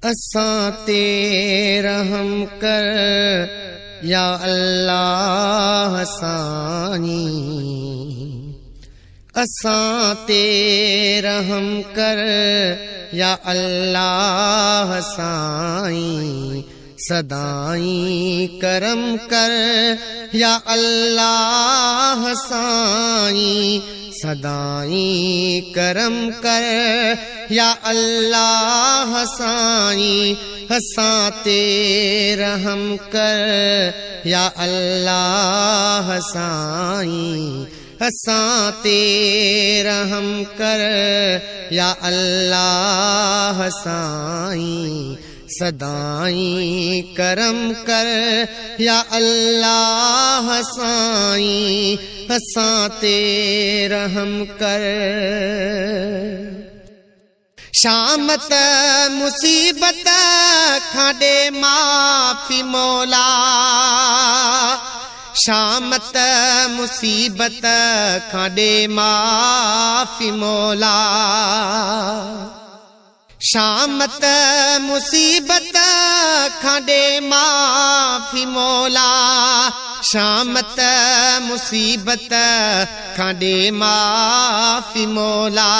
असां ते रहम कर या अल्लाह साईं। असां ते रहम कर या अल्लाह साईं। सदाईं करम कर या अल्लाह साईं। सदाईं करम कर या अल्लाह साईं। असां ते रहम कर या अल्लाह साईं। असां ते रहम कर या अल्लाह साईं। सदाईं करम कर या अल्लाह साईं। असां ते रहम कर। शामत मुसीबत खां ॾे माफ़ी मौला। शामत मुसीबत खां ॾे माफ़ी मौला। शामत मुसीबत खां ॾे माफ़ी मौला। शामत मुसीबत खां ॾे माफ़ी मौला।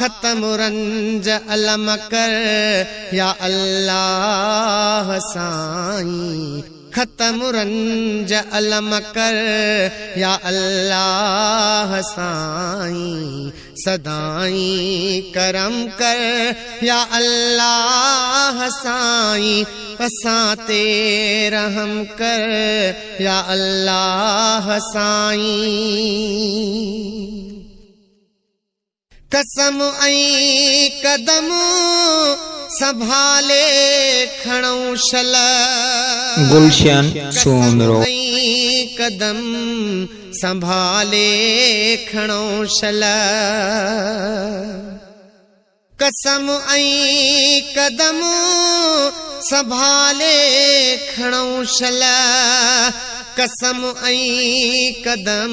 ख़त्म रंज अलम कर या अल्लाह साईं। ख़त्म रंज अलम कर या अल्लाह साईं। सदाईं करम कर या अल्लाह साईं। असां ते रहम कर या अल्लाह साईं। कसम ऐं कदम संभाले खणऊं शल। गुलशन सोनरो। कदम संभाले खणऊं शल। कसम ऐं कदम संभाले खणऊं शल। कसम ऐं कदम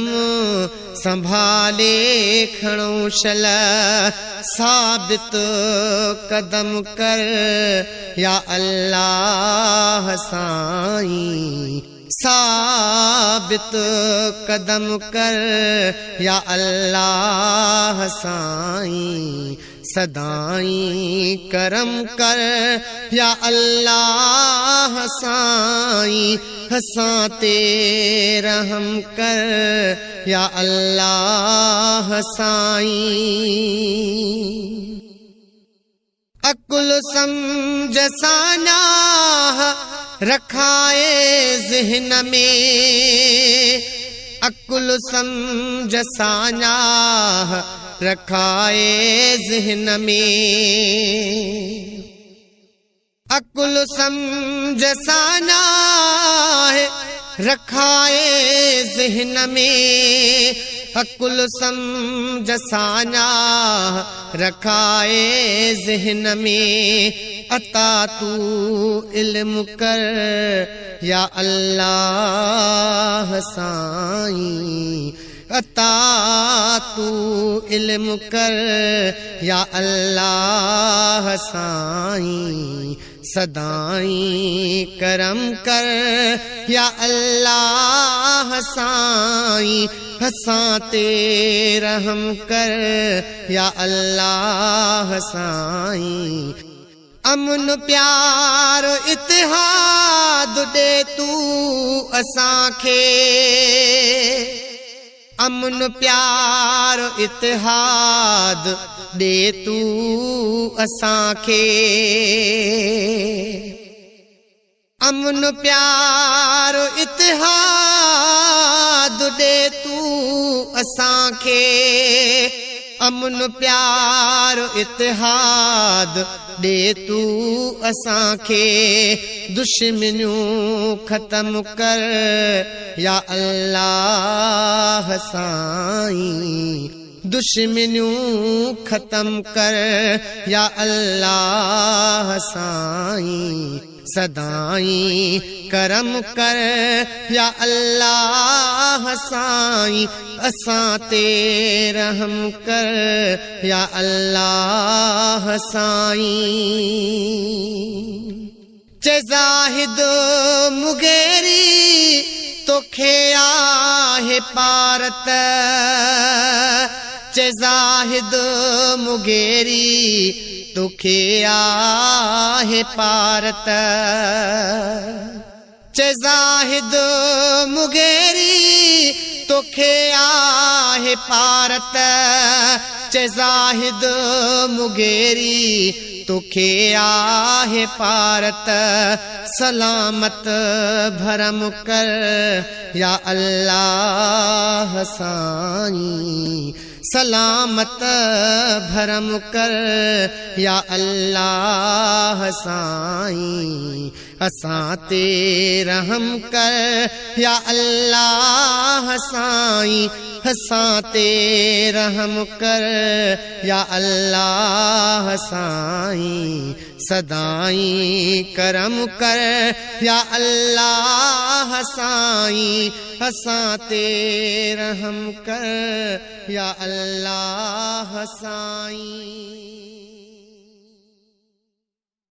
संभाले खणऊं शल। साबित कदम कर या अल्लाह साईं। साबित कदम कर या अल्लाह साईं। सदाईं करम कर या अल्लाह साईं। असां ते रहम कर या अल्लाह साईं। अकुल सम्झ साना रखाए ज़हन में। अकुल सम्झ साना रखाए ज़हन में। अकुल सम्झ साना रखाए ज़हन में। अकुल सम्झ साना रखाए ज़हन में। अता तू इल्म कर या अल्लाह साईं। अता तू इल्म कर या अल्लाह साईं। सदाईं करम कर या अल्लाह साईं। असां ते रहम कर या अल्लाह साईं। अमन प्यार इतिहाद दे तू असांखे। अमन प्यार इतिहाद दे तू असांखे। अमन प्यार इतिहाद दे तू असांखे। अमन प्यार इतिहाद दे तू असांखे। दुश्मनियूं ख़त्म कर या अल्लाह साईं। दुश्मनियूं ख़त्म कर या अल्लाह साईं। सदाईं करम कर या अल्लाह साईं। असां ते रहम कर या अल्लाह साईं। चे ज़ाहिद मुगेरी तोखे आहे पारत, चे ज़ाहिद मुगेरी तोखे आहे पारत, चे ज़ाहिद मुगेरी तोखे आहे पारत, चे ज़ाहिद मुगेरी तोखे आहे पारत। सलामत भरम कर या अल्लाह साईं, सलामत भरम कर या अल्लाह साईं, असां ते रहम कर या अल्लाह साईं, असां ते रहम कर या अल्लाह साईं, सदाई करम कर या अल्लाह साईं, असां ते रहम कर या अल्लाह साईं।